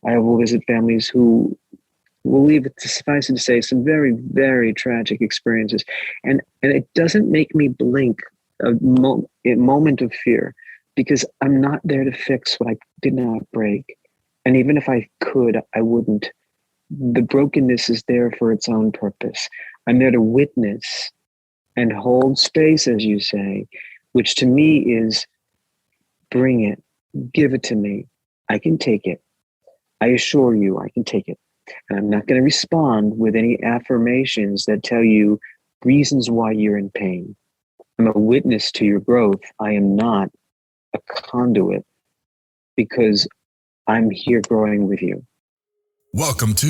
I will visit families who will leave it to suffice it to say some very, very tragic experiences. And it doesn't make me blink a moment of fear, because I'm not there to fix what I did not break. And even if I could, I wouldn't. The brokenness is there for its own purpose. I'm there to witness and hold space, as you say, which to me is bring it, give it to me. I can take it. I assure you I can take it. And I'm not going to respond with any affirmations that tell you reasons why you're in pain. I'm a witness to your growth. I am not a conduit, because I'm here growing with you. Welcome to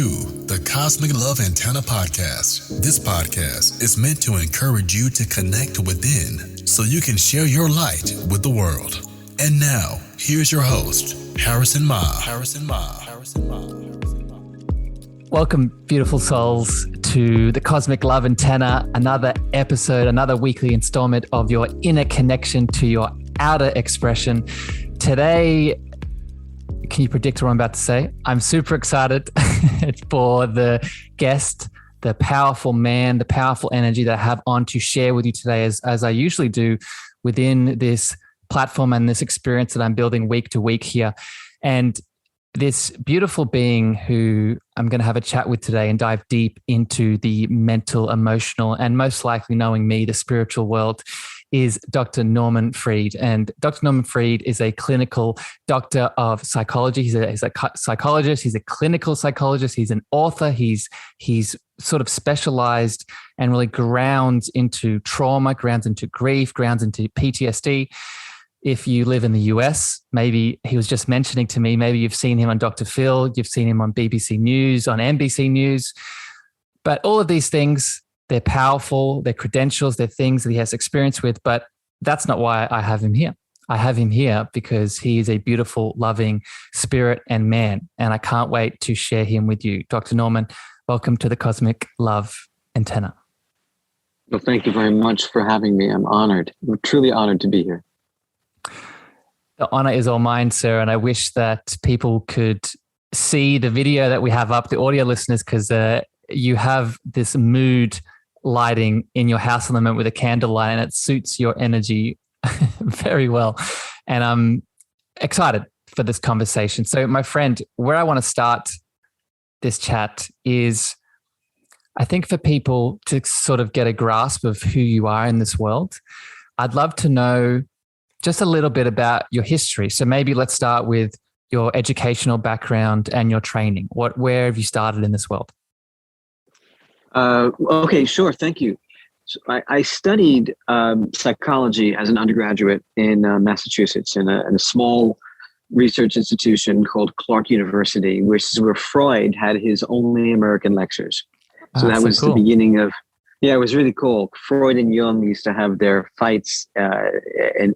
the Cosmic Love Antenna Podcast. This podcast is meant to encourage you to connect within so you can share your light with the world. And now, here's your host, Harrison Ma. Welcome, beautiful souls, to the Cosmic Love Antenna, another episode, another weekly installment of your inner connection to your outer expression. Today, can you predict what I'm about to say? I'm super excited for the guest, the powerful man, the powerful energy that I have on to share with you today, as I usually do within this platform and this experience that I'm building week to week here. And this beautiful being who I'm going to have a chat with today and dive deep into the mental, emotional, and most likely, knowing me, the spiritual world, is Dr. Norman Fried. And Dr. Norman Fried is a clinical doctor of psychology. He's a psychologist. He's a clinical psychologist. He's an author. He's sort of specialized and really grounds into trauma, grounds into grief, grounds into PTSD. If you live in the US, maybe he was just mentioning to me, maybe you've seen him on Dr. Phil, you've seen him on BBC News, on NBC News. But all of these things, they're powerful, they're credentials, they're things that he has experience with, but that's not why I have him here. I have him here because he is a beautiful, loving spirit and man, and I can't wait to share him with you. Dr. Norman, welcome to the Cosmic Love Antenna. Well, thank you very much for having me. I'm honored. I'm truly honored to be here. The honor is all mine, sir, and I wish that people could see the video that we have up, the audio listeners, because you have this mood lighting in your house at the moment with a candlelight, and it suits your energy very well. And I'm excited for this conversation. So, my friend, where I want to start this chat is, I think for people to sort of get a grasp of who you are in this world, I'd love to know just a little bit about your history. So maybe let's start with your educational background and your training. Where have you started in this world? Okay, sure. Thank you. So I studied psychology as an undergraduate in Massachusetts in a small research institution called Clark University, which is where Freud had his only American lectures. So that was cool. The beginning of. Yeah, it was really cool. Freud and Jung used to have their fights at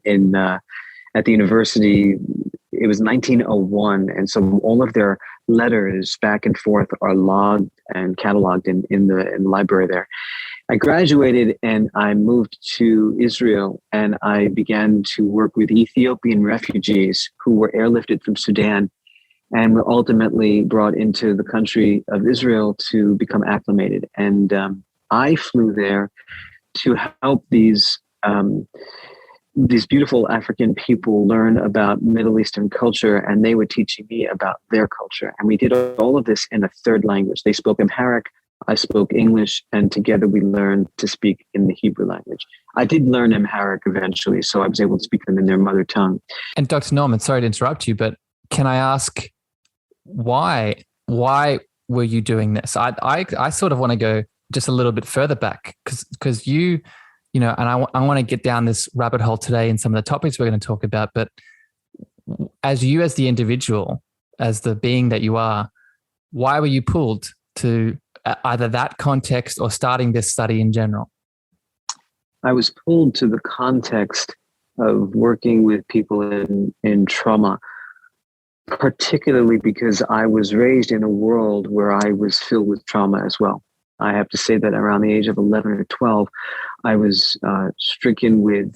the university. It was 1901, and so all of their letters back and forth are logged and cataloged in the library there. I graduated and I moved to Israel, and I began to work with Ethiopian refugees who were airlifted from Sudan and were ultimately brought into the country of Israel to become acclimated. And I flew there to help these beautiful African people learn about Middle Eastern culture, and they were teaching me about their culture. And we did all of this in a third language. They spoke Amharic, I spoke English, and together we learned to speak in the Hebrew language. I did learn Amharic eventually, so I was able to speak them in their mother tongue. And Dr. Norman, sorry to interrupt you, but can I ask why? Why were you doing this? I sort of want to go just a little bit further back because you know, and I want to get down this rabbit hole today in some of the topics we're going to talk about, but as you, as the individual, as the being that you are, why were you pulled to either that context or starting this study in general? I was pulled to the context of working with people in trauma, particularly because I was raised in a world where I was filled with trauma as well. I have to say that around the age of 11 or 12, I was stricken with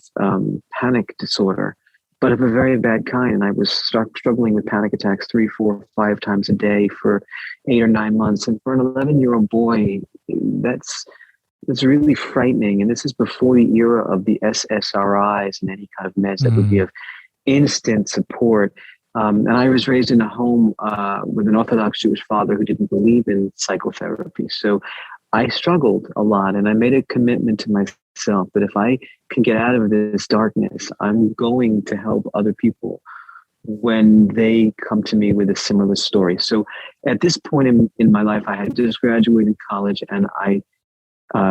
panic disorder but of a very bad kind. And I was struggling with panic attacks 3, 4, 5 times a day for 8 or 9 months. And for an 11-year-old boy, that's really frightening. And this is before the era of the SSRIs and any kind of meds that would give instant support. And I was raised in a home with an Orthodox Jewish father who didn't believe in psychotherapy. So I struggled a lot, and I made a commitment to myself that if I can get out of this darkness, I'm going to help other people when they come to me with a similar story. So at this point in my life, I had just graduated college, and I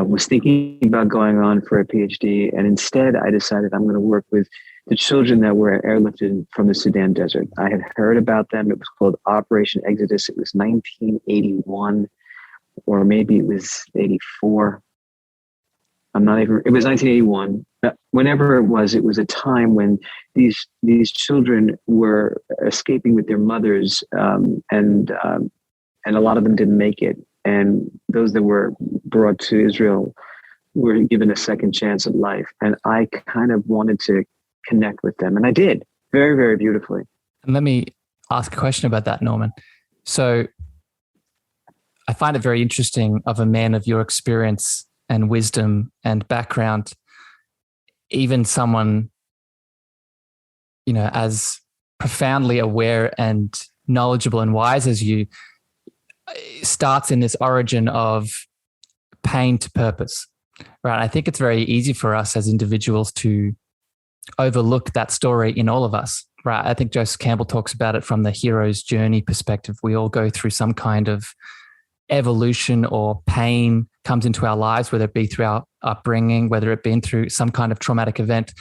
was thinking about going on for a PhD. And instead, I decided I'm going to work with the children that were airlifted from the Sudan desert. I had heard about them. It was called Operation Exodus. It was 1981. Or maybe it was 84. It was 1981. Whenever it was a time when these children were escaping with their mothers, and a lot of them didn't make it. And those that were brought to Israel were given a second chance at life. And I kind of wanted to connect with them. And I did very, very beautifully. And let me ask a question about that, Norman. So I find it very interesting of a man of your experience and wisdom and background, even someone, as profoundly aware and knowledgeable and wise as you, starts in this origin of pain to purpose, right? I think it's very easy for us as individuals to overlook that story in all of us, right? I think Joseph Campbell talks about it from the hero's journey perspective. We all go through some kind of evolution, or pain comes into our lives, whether it be through our upbringing, whether it be through some kind of traumatic event.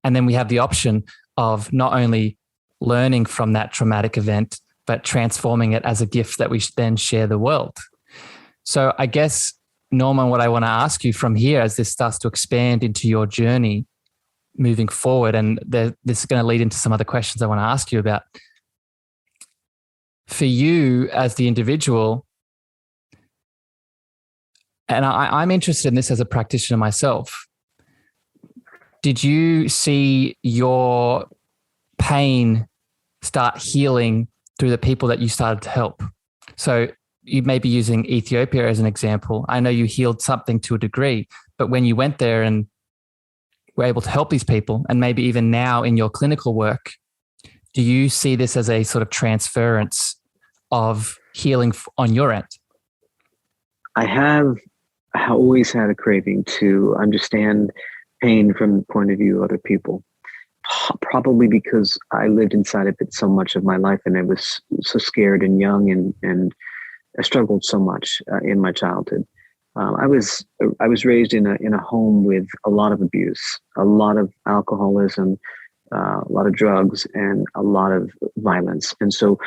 And then we have the option of not only learning from that traumatic event, but transforming it as a gift that we then share the world. So I guess, Norman, what I want to ask you from here, as this starts to expand into your journey moving forward, and this is going to lead into some other questions I want to ask you about. For you as the individual, and I'm interested in this as a practitioner myself, did you see your pain start healing through the people that you started to help? So you may be using Ethiopia as an example. I know you healed something to a degree, but when you went there and were able to help these people, and maybe even now in your clinical work, do you see this as a sort of transference of healing on your end? I always had a craving to understand pain from the point of view of other people, probably because I lived inside of it so much of my life, and I was so scared and young, and I struggled so much in my childhood. I was raised in a home with a lot of abuse, a lot of alcoholism, a lot of drugs, and a lot of violence. And so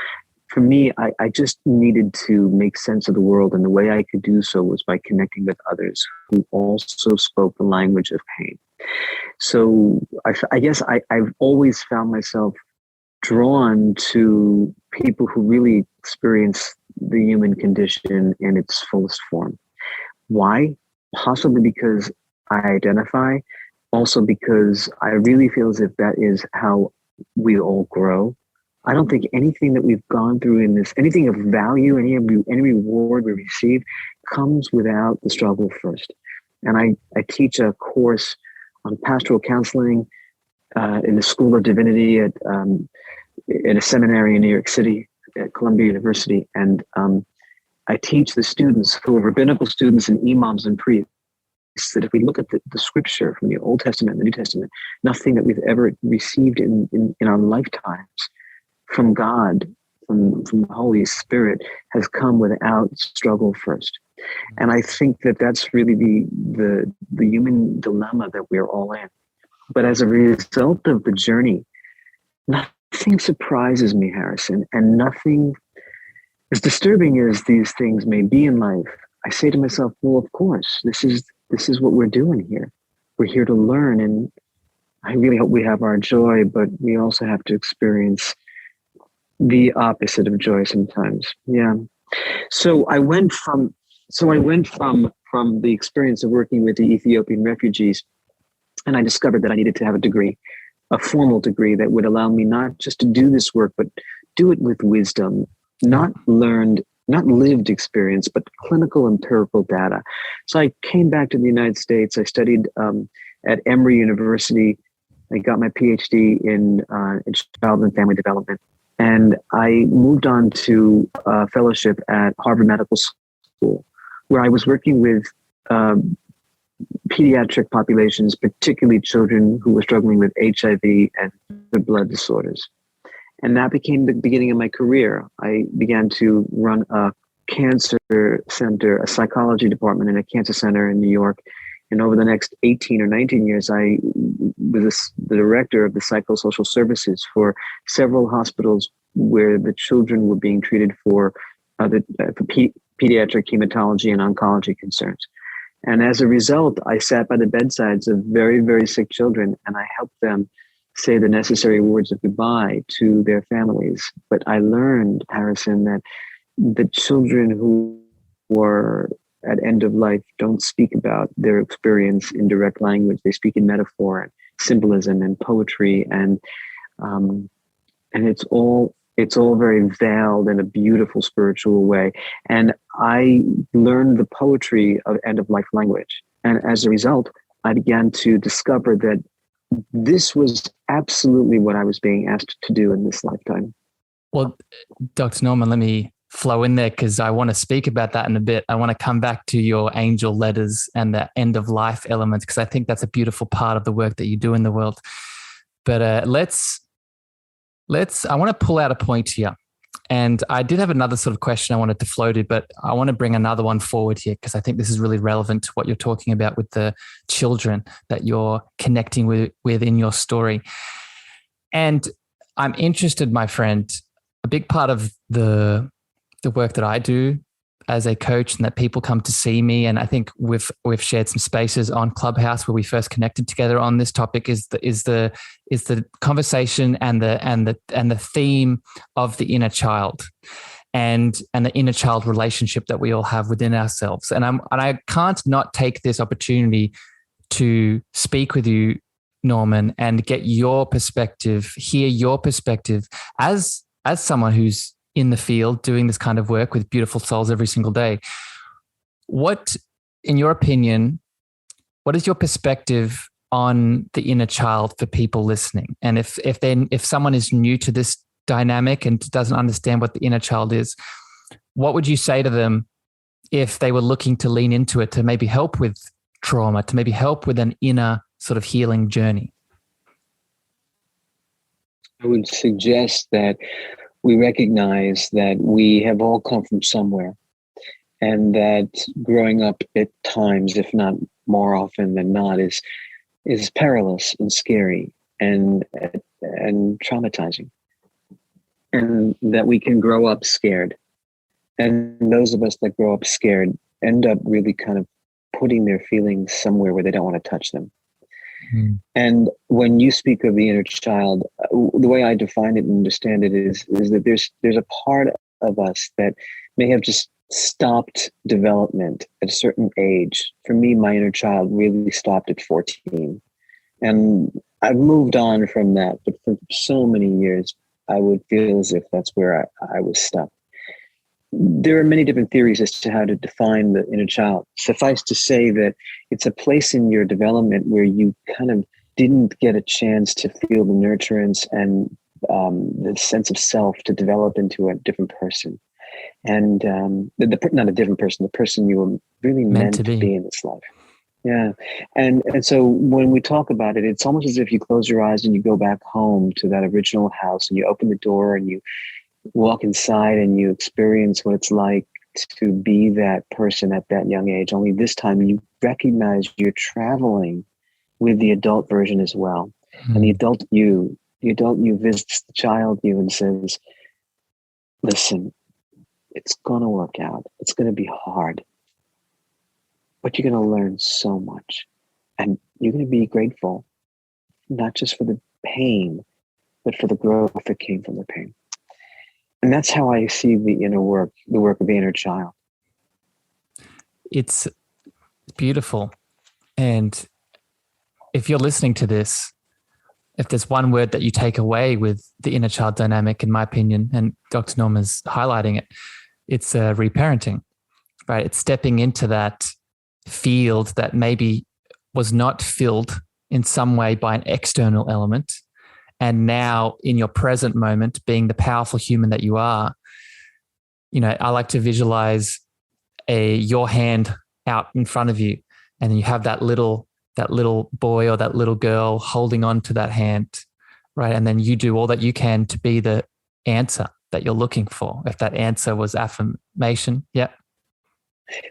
for me, I just needed to make sense of the world. And the way I could do so was by connecting with others who also spoke the language of pain. So I guess I've always found myself drawn to people who really experience the human condition in its fullest form. Why? Possibly because I identify, also because I really feel as if that is how we all grow. I don't think anything that we've gone through in this, anything of value, any reward we receive, comes without the struggle first. And I teach a course on pastoral counseling in the School of Divinity at a seminary in New York City at Columbia University. And I teach the students, who are rabbinical students and imams and priests, that if we look at the scripture from the Old Testament and the New Testament, nothing that we've ever received in our lifetimes from God, from the Holy Spirit, has come without struggle first. And I think that that's really the human dilemma that we're all in. But as a result of the journey, nothing surprises me, Harrison, and nothing, as disturbing as these things may be in life, I say to myself, well, of course, this is what we're doing here. We're here to learn, and I really hope we have our joy, but we also have to experience the opposite of joy sometimes. Yeah. So I went from the experience of working with the Ethiopian refugees, and I discovered that I needed to have a degree. a formal degree that would allow me not just to do this work, but do it with wisdom, not lived experience, but clinical empirical data. So I came back to the United States. I studied at Emory University. I got my PhD in child and family development. And I moved on to a fellowship at Harvard Medical School, where I was working with pediatric populations, particularly children who were struggling with HIV and blood disorders. And that became the beginning of my career. I began to run a cancer center, a psychology department in a cancer center in New York. And over the next 18 or 19 years, I was the director of the psychosocial services for several hospitals where the children were being treated for pediatric hematology and oncology concerns. And as a result, I sat by the bedsides of very, very sick children, and I helped them say the necessary words of goodbye to their families. But I learned, Harrison, that the children who were at end of life don't speak about their experience in direct language. They speak in metaphor and symbolism and poetry, and it's all very veiled in a beautiful spiritual way. And I learned the poetry of end of life language, and as a result, I began to discover that this was absolutely what I was being asked to do in this lifetime. Well, Dr. Norman, let me flow in there because I want to speak about that in a bit. I want to come back to your angel letters and the end of life elements, because I think that's a beautiful part of the work that you do in the world. But I want to pull out a point here. And I did have another sort of question I wanted to float it, but I want to bring another one forward here because I think this is really relevant to what you're talking about with the children that you're connecting with in your story. And I'm interested, my friend, a big part of the work that I do as a coach and that people come to see me, and I think we've shared some spaces on Clubhouse where we first connected together on this topic is the conversation and the theme of the inner child and the inner child relationship that we all have within ourselves. And I can't not take this opportunity to speak with you, Norman, and get your perspective, hear your perspective as someone who's in the field doing this kind of work with beautiful souls every single day. What, in your opinion, what is your perspective on the inner child for people listening? And if someone is new to this dynamic and doesn't understand what the inner child is, what would you say to them if they were looking to lean into it to maybe help with trauma, to maybe help with an inner sort of healing journey? I would suggest that we recognize that we have all come from somewhere, and that growing up at times, if not more often than not, is perilous and scary and traumatizing, and that we can grow up scared. And those of us that grow up scared end up really kind of putting their feelings somewhere where they don't want to touch them. And when you speak of the inner child, the way I define it and understand it is that there's a part of us that may have just stopped development at a certain age. For me, my inner child really stopped at 14. And I've moved on from that, but for so many years, I would feel as if that's where I was stuck. There are many different theories as to how to define the inner child. Suffice to say that it's a place in your development where you kind of didn't get a chance to feel the nurturance and the sense of self to develop into a different person. And not a different person, the person you were really meant to be in this life. Yeah. And so when we talk about it, it's almost as if you close your eyes and you go back home to that original house and you open the door and you walk inside and you experience what it's like to be that person at that young age. Only this time you recognize you're traveling with the adult version as well. And the adult you visits the child you and says, listen, it's going to work out. It's going to be hard, but you're going to learn so much, and you're going to be grateful, not just for the pain, but for the growth that came from the pain. And that's how I see the inner work, the work of the inner child. It's beautiful. And if you're listening to this, if there's one word that you take away with the inner child dynamic, in my opinion, and Dr. Norma's highlighting it, it's reparenting, right? It's stepping into that field that maybe was not filled in some way by an external element. And now in your present moment, being the powerful human that you are, I like to visualize your hand out in front of you, and you have that little boy or that little girl holding on to that hand, right? And then you do all that you can to be the answer that you're looking for. If that answer was affirmation, yeah.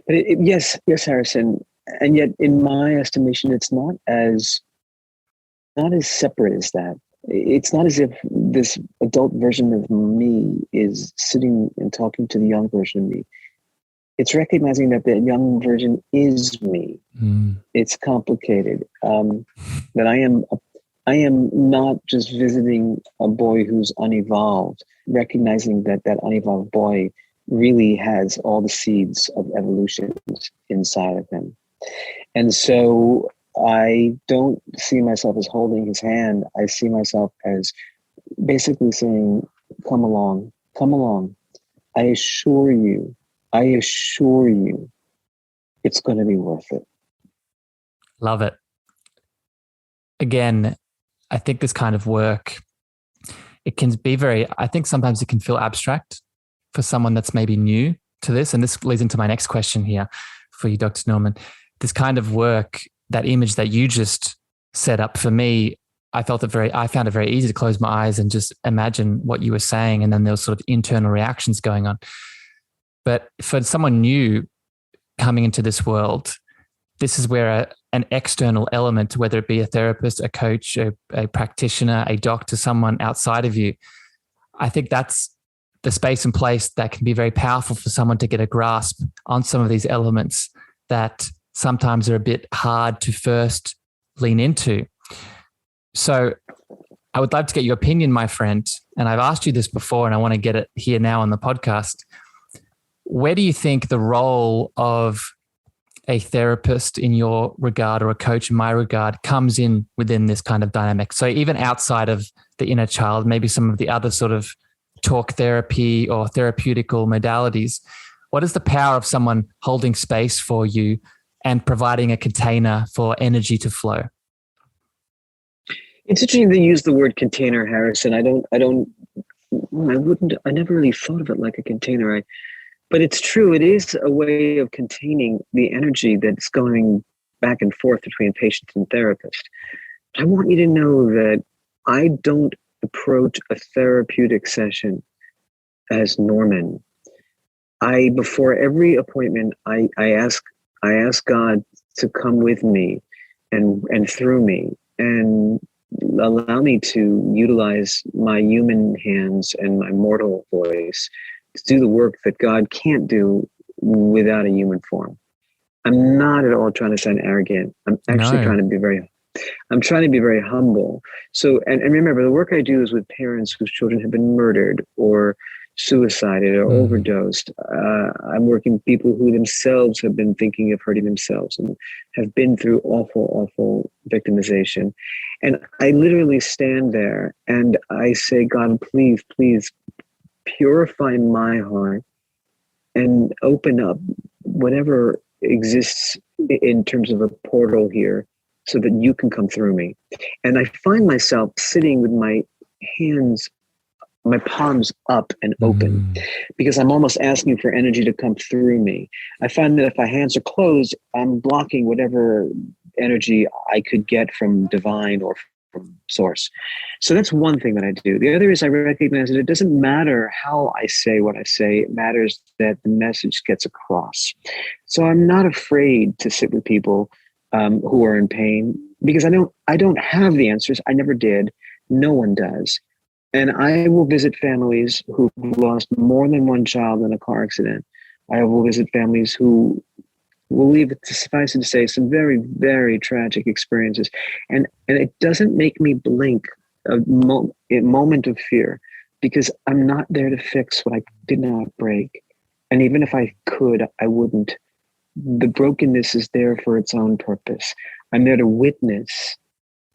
But yes, Harrison. And yet, in my estimation, it's not as separate as that. It's not as if this adult version of me is sitting and talking to the young version of me. It's recognizing that the young version is me. It's complicated. That I am not just visiting a boy who's unevolved, recognizing that unevolved boy really has all the seeds of evolution inside of him. And so I don't see myself as holding his hand. I see myself as basically saying, come along. I assure you, it's going to be worth it. Love it. Again, I think this kind of work, it can be I think sometimes it can feel abstract for someone that's maybe new to this. And this leads into my next question here for you, Dr. Norman. This kind of work, that image that you just set up for me, I found it very easy to close my eyes and just imagine what you were saying. And then there was sort of internal reactions going on. But for someone new coming into this world, this is where an external element, whether it be a therapist, a coach, a practitioner, a doctor, someone outside of you, I think that's the space and place that can be very powerful for someone to get a grasp on some of these elements that sometimes are a bit hard to first lean into. So I would love to get your opinion, my friend, and I've asked you this before and I want to get it here now on the podcast. Where do you think the role of a therapist in your regard or a coach in my regard comes in within this kind of dynamic? So even outside of the inner child, maybe some of the other sort of talk therapy or therapeutical modalities, what is the power of someone holding space for you and providing a container for energy to flow? It's interesting to use the word container, Harrison. I never really thought of it like a container. But it's true. It is a way of containing the energy that's going back and forth between patient and therapist. I want you to know that I don't approach a therapeutic session as Norman. Before every appointment, I ask God to come with me and through me and allow me to utilize my human hands and my mortal voice to do the work that God can't do without a human form. I'm not at all trying to sound arrogant. I'm actually trying to be very humble. So, and remember, the work I do is with parents whose children have been murdered or suicided or overdosed. I'm working with people who themselves have been thinking of hurting themselves and have been through awful victimization. And I literally stand there and I say, God, please purify my heart and open up whatever exists in terms of a portal here so that you can come through me. And I find myself sitting with my palms up and open because I'm almost asking for energy to come through me. I find that if my hands are closed, I'm blocking whatever energy I could get from divine or from source. So that's one thing that I do. The other is I recognize that it doesn't matter how I say what I say. It matters that the message gets across. So I'm not afraid to sit with people who are in pain because I don't have the answers. I never did. No one does. And I will visit families who've lost more than one child in a car accident. I will visit families who will leave it to suffice it to say some very, very tragic experiences. And it doesn't make me blink a moment of fear because I'm not there to fix what I did not break. And even if I could, I wouldn't. The brokenness is there for its own purpose. I'm there to witness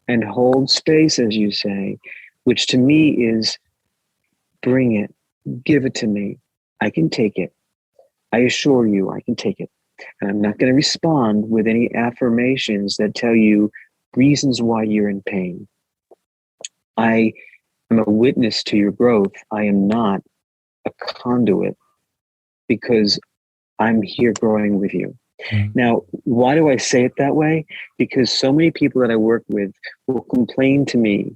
and hold space, as you say, which to me is bring it, give it to me. I can take it. I assure you, I can take it. And I'm not going to respond with any affirmations that tell you reasons why you're in pain. I am a witness to your growth. I am not a conduit because I'm here growing with you. Now, why do I say it that way? Because so many people that I work with will complain to me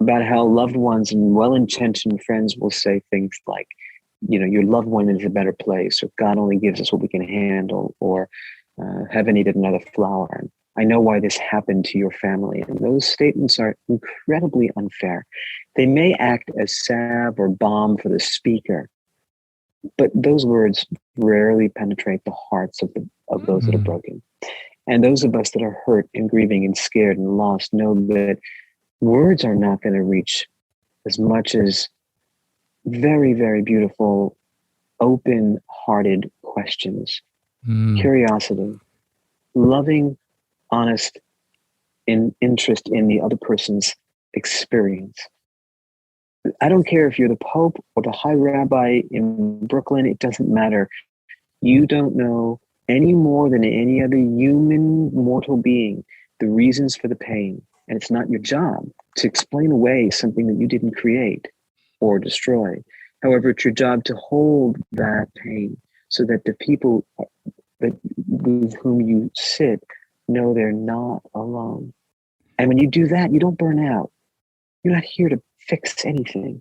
about how loved ones and well-intentioned friends will say things like, your loved one is a better place, or God only gives us what we can handle, or heaven needed another flower. And I know why this happened to your family. And those statements are incredibly unfair. They may act as salve or balm for the speaker, but those words rarely penetrate the hearts of those that are broken. And those of us that are hurt and grieving and scared and lost know that words are not going to reach as much as very, very beautiful, open-hearted questions, curiosity, loving, honest interest in the other person's experience. I don't care if you're the Pope or the High Rabbi in Brooklyn, it doesn't matter. You don't know any more than any other human mortal being the reasons for the pain. And it's not your job to explain away something that you didn't create or destroy. However, it's your job to hold that pain so that the people with whom you sit know they're not alone. And when you do that, you don't burn out. You're not here to fix anything.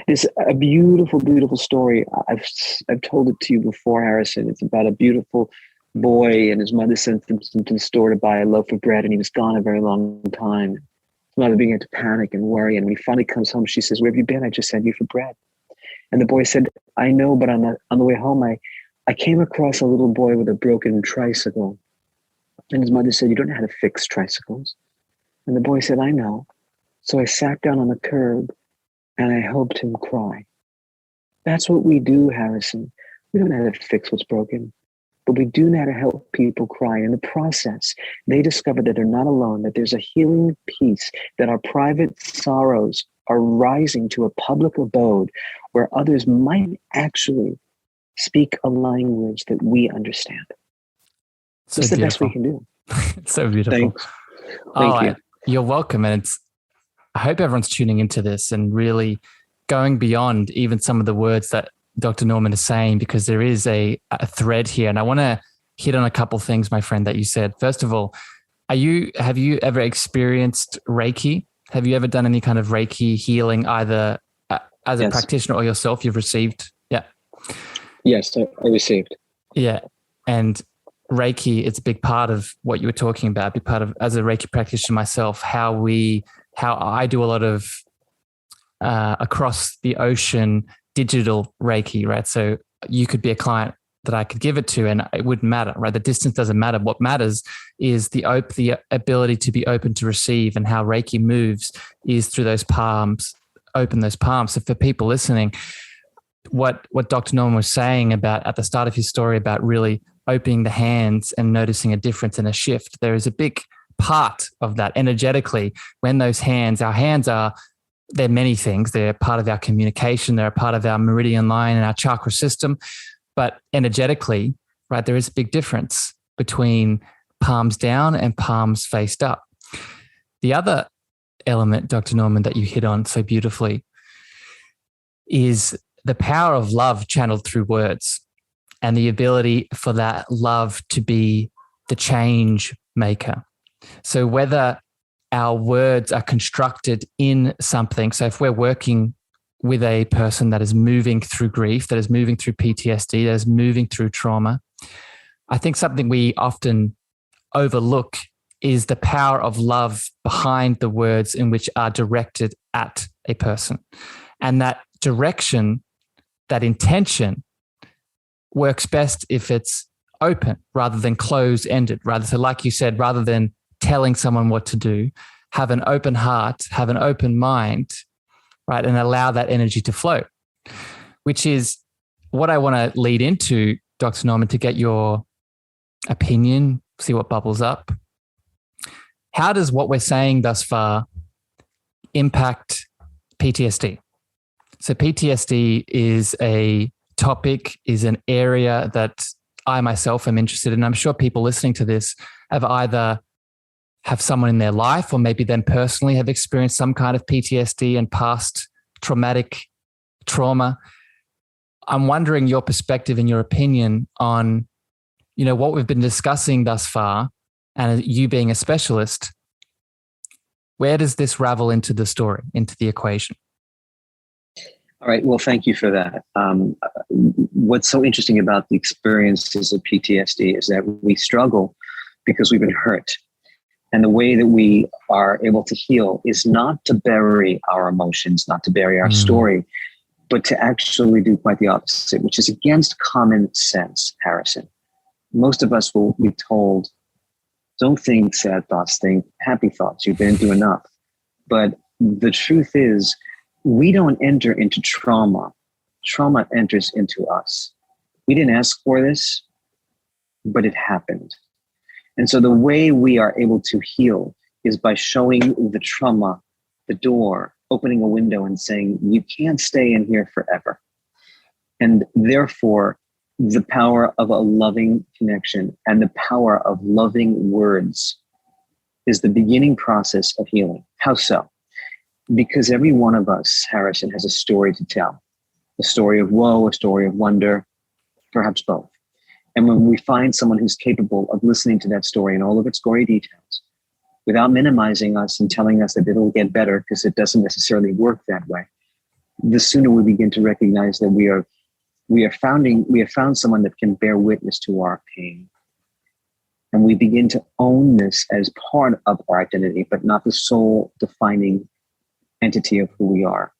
It's a beautiful, beautiful story. I've told it to you before, Harrison. It's about a beautiful boy, and his mother sent him to the store to buy a loaf of bread, and he was gone a very long time. His mother began to panic and worry, and when he finally comes home, she says, "Where have you been? I just sent you for bread." And the boy said, "I know, but on the way home, I came across a little boy with a broken tricycle." And his mother said, "You don't know how to fix tricycles." And the boy said, "I know." So I sat down on the curb and I helped him cry. That's what we do, Harrison. We don't know how to fix what's broken, but we do know how to help people cry. In the process, they discover that they're not alone, that there's a healing peace, that our private sorrows are rising to a public abode where others might actually speak a language that we understand. So it's the best beautiful. we can do. It's so beautiful. Thanks. Thank you. You're welcome. And I hope everyone's tuning into this and really going beyond even some of the words that Dr. Norman is saying, because there is a thread here. And I want to hit on a couple of things, my friend, that you said. First of all, have you ever experienced Reiki? Have you ever done any kind of Reiki healing, either as a practitioner or yourself? You've received? Yeah. Yes, I received. Yeah. And Reiki, it's a big part of what you were talking about, a big part of, as a Reiki practitioner myself, how I do a lot of across the ocean digital Reiki, right? So you could be a client that I could give it to and it wouldn't matter, right? The distance doesn't matter. What matters is the ability to be open to receive, and how Reiki moves is through those palms, open those palms. So for people listening, what Dr. Norman was saying about at the start of his story about really opening the hands and noticing a difference and a shift, there is a big part of that energetically when those hands, our hands they're many things. They're part of our communication. They're a part of our meridian line and our chakra system. But energetically, right, there is a big difference between palms down and palms faced up. The other element, Dr. Norman, that you hit on so beautifully is the power of love channeled through words, and the ability for that love to be the change maker. So whether our words are constructed in something, so if we're working with a person that is moving through grief, that is moving through PTSD, that is moving through trauma, I think something we often overlook is the power of love behind the words in which are directed at a person. And that direction, that intention, works best if it's open rather than closed-ended. So like you said, rather than telling someone what to do, have an open heart, have an open mind, right? And allow that energy to flow, which is what I want to lead into, Dr. Norman, to get your opinion, see what bubbles up. how does what we're saying thus far impact PTSD? So PTSD is a topic, is an area that I myself am interested in. I'm sure people listening to this have either have someone in their life or maybe them personally have experienced some kind of PTSD and past traumatic trauma. I'm wondering your perspective and your opinion on, what we've been discussing thus far, and you being a specialist, where does this ravel into the story, into the equation? All right. Well, thank you for that. What's so interesting about the experiences of PTSD is that we struggle because we've been hurt. And the way that we are able to heal is not to bury our emotions, not to bury our story, but to actually do quite the opposite, which is against common sense, Harrison. Most of us will be told, don't think sad thoughts, think happy thoughts. You've been through enough. But the truth is, we don't enter into trauma. Trauma enters into us. We didn't ask for this, but it happened. And so the way we are able to heal is by showing the trauma the door, opening a window and saying, you can't stay in here forever. And therefore, the power of a loving connection and the power of loving words is the beginning process of healing. How so? Because every one of us, Harrison, has a story to tell. A story of woe, a story of wonder, perhaps both. And when we find someone who's capable of listening to that story in all of its gory details, without minimizing us and telling us that it'll get better because it doesn't necessarily work that way, the sooner we begin to recognize that we have found someone that can bear witness to our pain. And we begin to own this as part of our identity, but not the sole defining entity of who we are.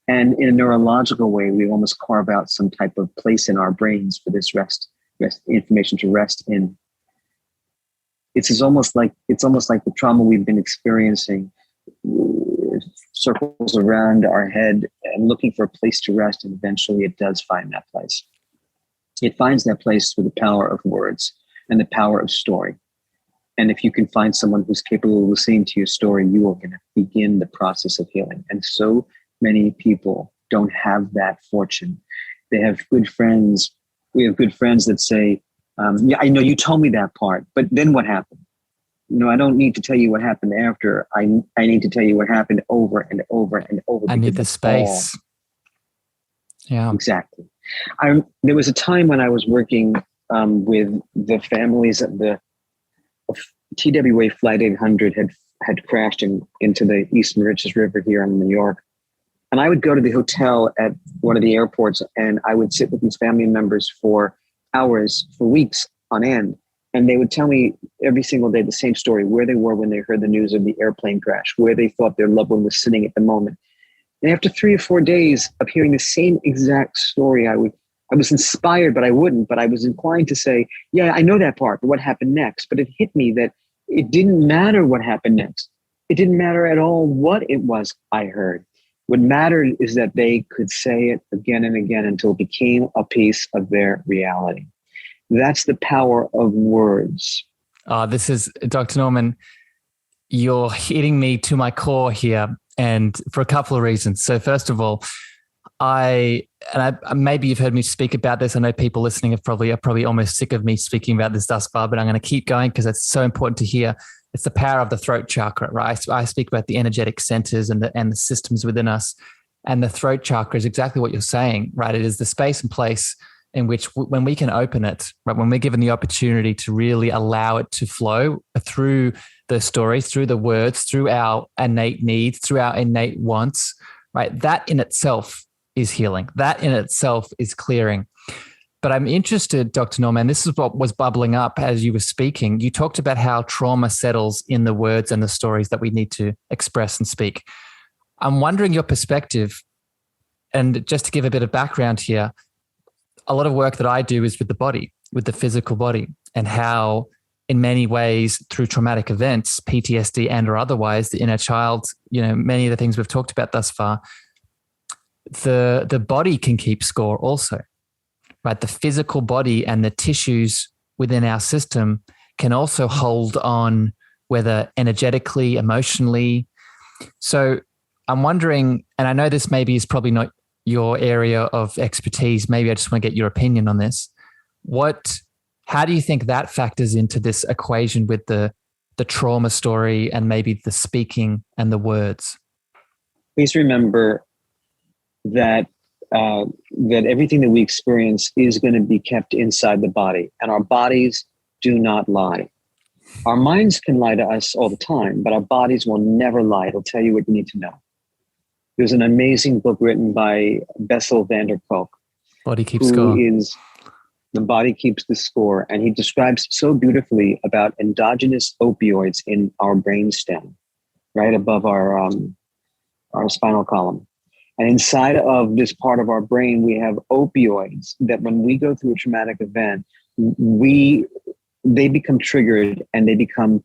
And in a neurological way, we almost carve out some type of place in our brains for this rest information to rest in. It's almost like the trauma we've been experiencing circles around our head and looking for a place to rest, and eventually it does find that place. It finds that place through the power of words and the power of story. And if you can find someone who's capable of listening to your story, you are going to begin the process of healing. And so many people don't have that fortune. They have good friends. We have good friends that say, yeah, I know you told me that part, but then what happened? I don't need to tell you what happened after. I need to tell you what happened over and over and over. I need the space. Yeah, exactly. There was a time when I was working with the families of the TWA Flight 800 had crashed into the East Mauritius River here in New York. And I would go to the hotel at one of the airports and I would sit with these family members for hours, for weeks on end. And they would tell me every single day the same story, where they were when they heard the news of the airplane crash, where they thought their loved one was sitting at the moment. And after 3 or 4 days of hearing the same exact story, I was inspired, but I wouldn't. But I was inclined to say, yeah, I know that part, but what happened next? But it hit me that it didn't matter what happened next. It didn't matter at all what it was I heard. What mattered is that they could say it again and again until it became a piece of their reality. That's the power of words. This is, Dr. Norman, you're hitting me to my core here, and for a couple of reasons. So first of all, maybe you've heard me speak about this. I know people listening are probably almost sick of me speaking about this thus far, but I'm going to keep going because it's so important to hear. It's the power of the throat chakra, right? I speak about the energetic centers and the systems within us. And the throat chakra is exactly what you're saying, right? It is the space and place in which when we can open it, right, when we're given the opportunity to really allow it to flow through the stories, through the words, through our innate needs, through our innate wants, right? That in itself is healing. That in itself is clearing. But I'm interested, Dr. Norman, this is what was bubbling up as you were speaking. You talked about how trauma settles in the words and the stories that we need to express and speak. I'm wondering your perspective, and just to give a bit of background here, a lot of work that I do is with the body, with the physical body, and how in many ways through traumatic events, PTSD and or otherwise, the inner child, many of the things we've talked about thus far, the body can keep score also, right? The physical body and the tissues within our system can also hold on whether energetically, emotionally. So I'm wondering, and I know this maybe is probably not your area of expertise. Maybe I just want to get your opinion on this. How do you think that factors into this equation with the trauma story and maybe the speaking and the words? Please remember that that everything that we experience is going to be kept inside the body, and our bodies do not lie. Our minds can lie to us all the time, but our bodies will never lie. It'll tell you what you need to know. There's an amazing book written by Bessel van der Kolk. Body Keeps Score. The Body Keeps the Score. And he describes so beautifully about endogenous opioids in our brainstem, right above our spinal column. And inside of this part of our brain, we have opioids that when we go through a traumatic event, they become triggered and they become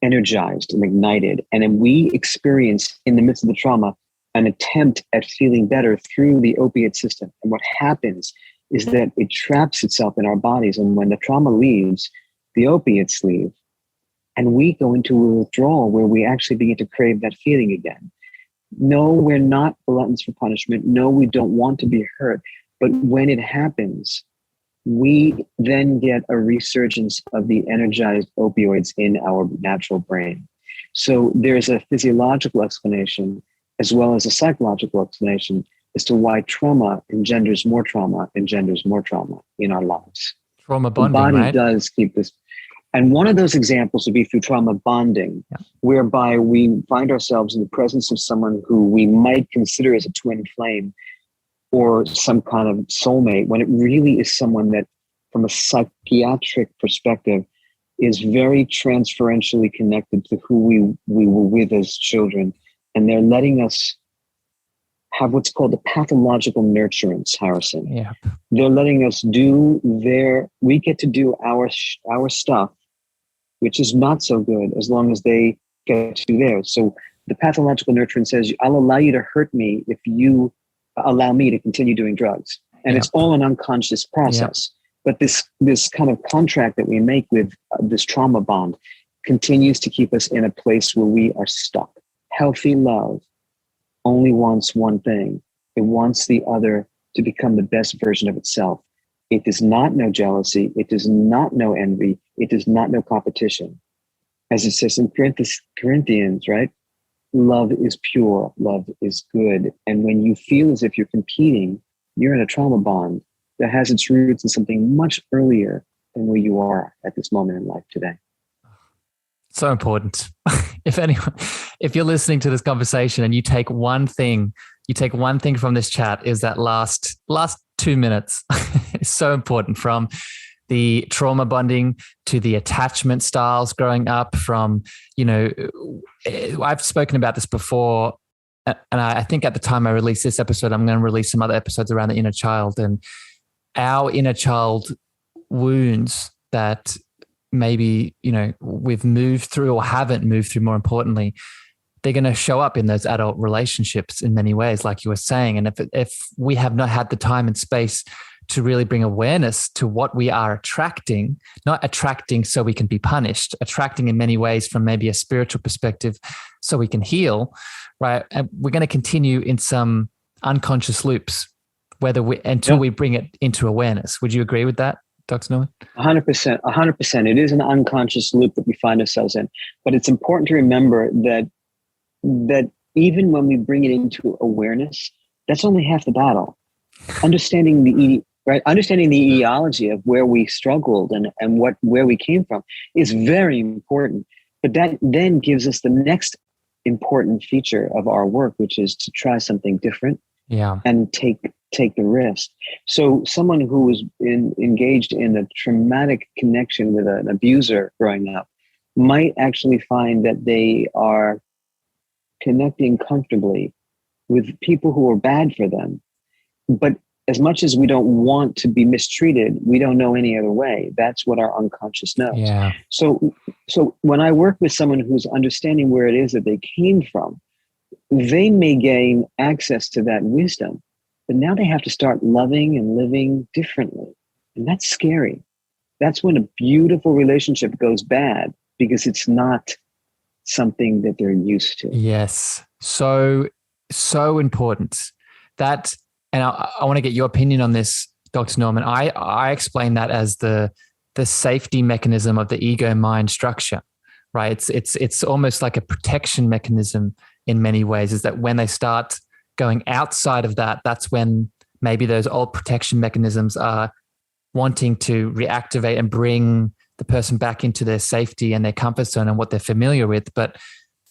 energized and ignited. And then we experience in the midst of the trauma an attempt at feeling better through the opiate system. And what happens is that it traps itself in our bodies. And when the trauma leaves, the opiates leave. And we go into a withdrawal where we actually begin to crave that feeling again. No, we're not gluttons for punishment. No, we don't want to be hurt. But when it happens, we then get a resurgence of the energized opioids in our natural brain. So there's a physiological explanation as well as a psychological explanation as to why trauma engenders more trauma in our lives. Trauma bonding, the body right? Does keep this. And one of those examples would be through trauma bonding, whereby we find ourselves in the presence of someone who we might consider as a twin flame or some kind of soulmate, when it really is someone that, from a psychiatric perspective, is very transferentially connected to who we were with as children. And they're letting us have what's called the pathological nurturance, Harrison. Yeah. They're letting us we get to do our stuff, which is not so good as long as they get to do theirs. So the pathological nurturance says, I'll allow you to hurt me if you allow me to continue doing drugs. And it's all an unconscious process. But this kind of contract that we make with this trauma bond continues to keep us in a place where we are stuck. Healthy love only wants one thing. It wants the other to become the best version of itself. It does not know jealousy. It does not know envy. It does not know competition. As it says in Corinthians, right? Love is pure. Love is good. And when you feel as if you're competing, you're in a trauma bond that has its roots in something much earlier than where you are at this moment in life today. So important. If you're listening to this conversation and you take one thing from this chat, is that last 2 minutes. It's so important, from the trauma bonding to the attachment styles growing up, from, I've spoken about this before. And I think at the time I released this episode, I'm going to release some other episodes around the inner child and our inner child wounds that maybe, we've moved through or haven't moved through, more importantly. They're going to show up in those adult relationships in many ways, like you were saying. And if we have not had the time and space to really bring awareness to what we are attracting, not attracting so we can be punished, attracting in many ways from maybe a spiritual perspective so we can heal, right? And we're going to continue in some unconscious loops, until we bring it into awareness. Would you agree with that, Dr. Norman? 100%. It is an unconscious loop that we find ourselves in. But it's important to remember that even when we bring it into awareness, that's only half the battle. Understanding the etiology of where we struggled and where we came from is very important. But that then gives us the next important feature of our work, which is to try something different and take the risk. So someone who was engaged in a traumatic connection with an abuser growing up might actually find that they are connecting comfortably with people who are bad for them. But as much as we don't want to be mistreated, we don't know any other way. That's what our unconscious knows. Yeah. So when I work with someone who's understanding where it is that they came from, they may gain access to that wisdom, but now they have to start loving and living differently. And that's scary. That's when a beautiful relationship goes bad, because it's not something that they're used to. Yes. So important that, and I want to get your opinion on this, Dr. Norman. I explain that as the safety mechanism of the ego mind structure, right? It's almost like a protection mechanism in many ways, is that when they start going outside of that, that's when maybe those old protection mechanisms are wanting to reactivate and bring the person back into their safety and their comfort zone and what they're familiar with. But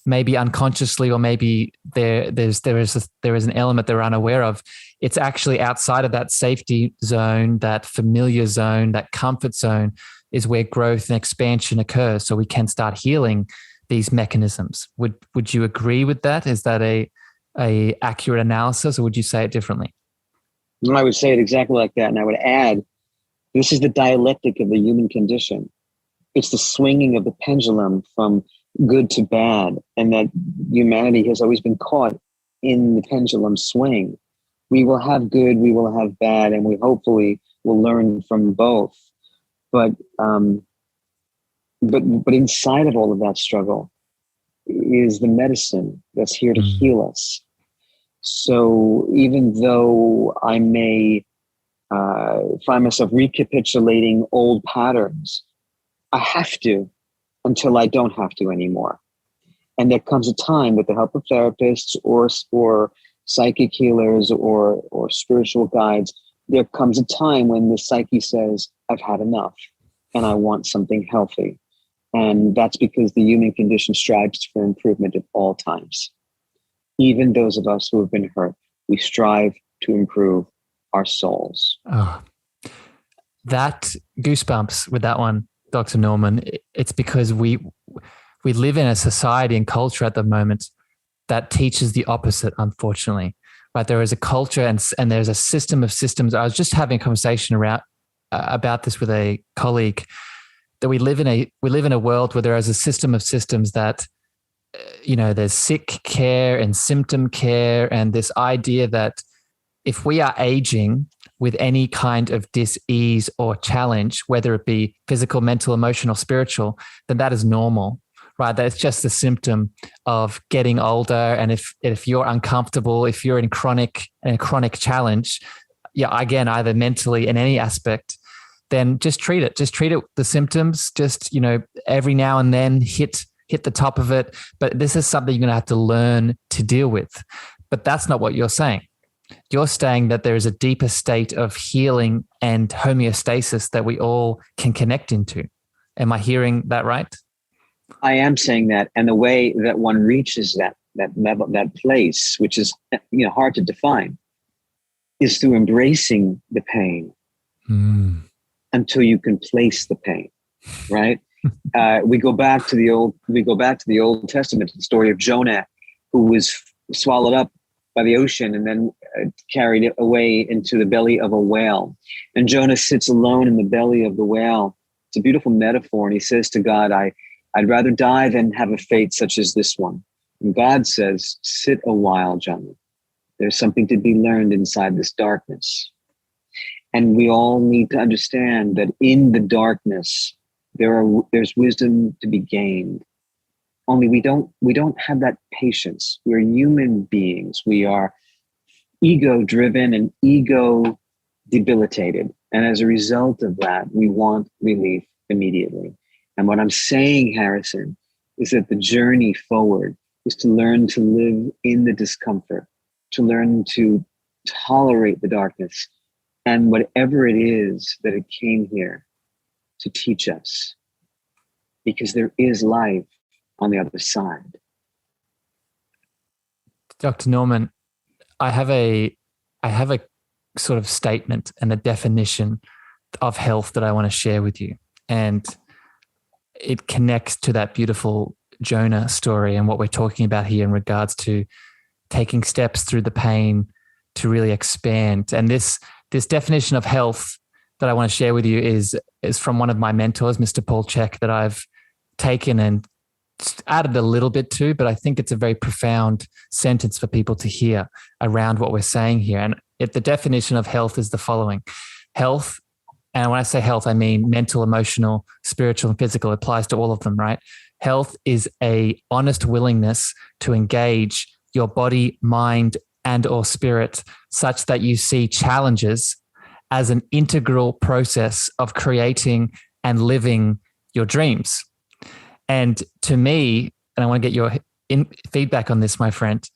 maybe unconsciously, or maybe there is an element they're unaware of. It's actually outside of that safety zone, that familiar zone, that comfort zone is where growth and expansion occurs. So we can start healing these mechanisms. Would you agree with that? Is that a accurate analysis, or would you say it differently? I would say it exactly like that. And I would add, this is the dialectic of the human condition. It's the swinging of the pendulum from good to bad, and that humanity has always been caught in the pendulum swing. We will have good, we will have bad, and we hopefully will learn from both. But inside of all of that struggle is the medicine that's here to heal us. So even though I may find myself recapitulating old patterns, I have to until I don't have to anymore. And there comes a time, with the help of therapists or psychic healers or spiritual guides, there comes a time when the psyche says, I've had enough and I want something healthy. And that's because the human condition strives for improvement at all times. Even those of us who have been hurt, we strive to improve our souls. Oh, that goosebumps with that one, Dr. Norman. It's because we live in a society and culture at the moment that teaches the opposite, unfortunately. Right? There is a culture and there's a system of systems. I was just having a conversation about this with a colleague, that we live in a world where there is a system of systems that, there's sick care and symptom care, and this idea that if we are aging with any kind of dis-ease or challenge, whether it be physical, mental, emotional, spiritual, then that is normal, right? That's just a symptom of getting older. And if you're uncomfortable, if you're in a chronic challenge, again, either mentally in any aspect, then just treat it. Just treat it, the symptoms, just, every now and then hit the top of it. But this is something you're going to have to learn to deal with. But that's not what you're saying. You're saying that there is a deeper state of healing and homeostasis that we all can connect into. Am I hearing that right? I am saying that. And the way that one reaches that level, that place, which is hard to define, is through embracing the pain until you can place the pain, right? We go back to the Old Testament, the story of Jonah, who was swallowed up by the ocean and then carried it away into the belly of a whale. And Jonah sits alone in the belly of the whale. It's a beautiful metaphor. And he says to God, I'd rather die than have a fate such as this one. And God says, sit a while, Jonah. There's something to be learned inside this darkness. And we all need to understand that in the darkness, there's wisdom to be gained. Only we don't have that patience. We're human beings. We are ego-driven and ego-debilitated. And as a result of that, we want relief immediately. And what I'm saying, Harrison, is that the journey forward is to learn to live in the discomfort, to learn to tolerate the darkness, and whatever it is that it came here to teach us, because there is life on the other side. Dr. Norman, I have a sort of statement and a definition of health that I want to share with you. And it connects to that beautiful Jonah story and what we're talking about here in regards to taking steps through the pain to really expand. And this definition of health that I want to share with you is from one of my mentors, Mr. Paul Check, that I've taken and added a little bit to, but I think it's a very profound sentence for people to hear around what we're saying here. And the definition of health is the following: health And when I say health, I mean mental, emotional, spiritual, and physical. It applies to all of them, right? Health is a honest willingness to engage your body, mind, and or spirit such that you see challenges as an integral process of creating and living your dreams. And to me, and I want to get your feedback on this, my friend,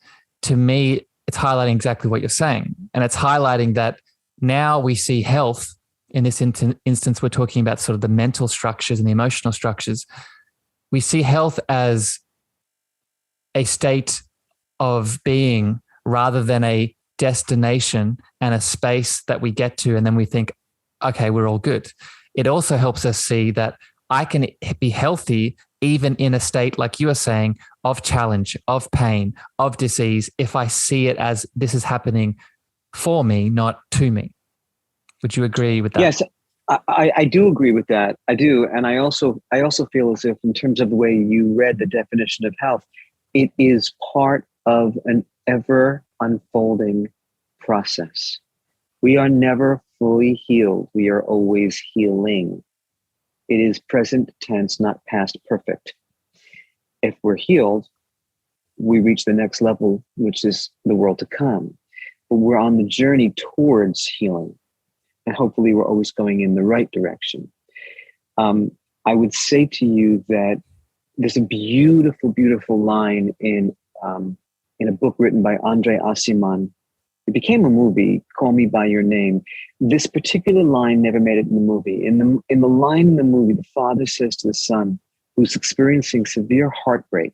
to me, it's highlighting exactly what you're saying. And it's highlighting that now we see health. In this instance, we're talking about sort of the mental structures and the emotional structures. We see health as a state of being rather than a destination and a space that we get to, and then we think, okay, we're all good. It also helps us see that I can be healthy even in a state, like you are saying, of challenge, of pain, of disease, if I see it as this is happening for me, not to me. Would you agree with that? Yes, I do agree with that. I do. And I also feel as if, in terms of the way you read the definition of health, it is part of an ever unfolding process. We are never fully healed. We are always healing. It is present tense, not past perfect. If we're healed, we reach the next level, which is the world to come. But we're on the journey towards healing. And hopefully we're always going in the right direction. I would say to you that there's a beautiful, beautiful line in a book written by Andre Aciman. It became a movie, Call Me By Your Name. This particular line never made it in the movie. In the line in the movie, the father says to the son, who's experiencing severe heartbreak,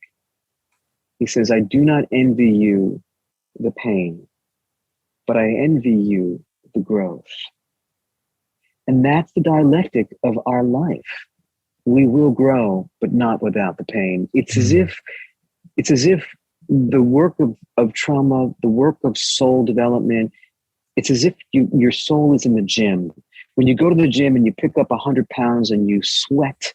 he says, I do not envy you the pain, but I envy you the growth. And that's the dialectic of our life. We will grow, but not without the pain. It's as if the work of trauma, the work of soul development, it's as if your soul is in the gym. When you go to the gym and you pick up 100 pounds and you sweat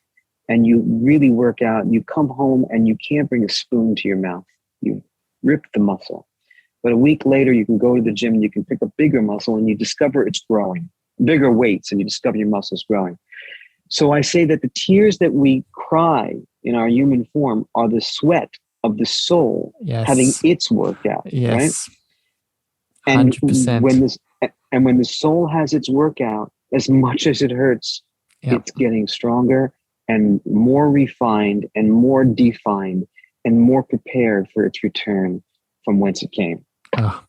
and you really work out, you come home and you can't bring a spoon to your mouth. You rip the muscle. But a week later, you can go to the gym and you can pick up bigger muscle and you discover it's growing. Bigger weights, and you discover your muscles growing. So I say that the tears that we cry in our human form are the sweat of the soul having its work out. Yes. Right? And 100%. when the soul has its work out, as much as it hurts, it's getting stronger and more refined and more defined and more prepared for its return from whence it came. Oh.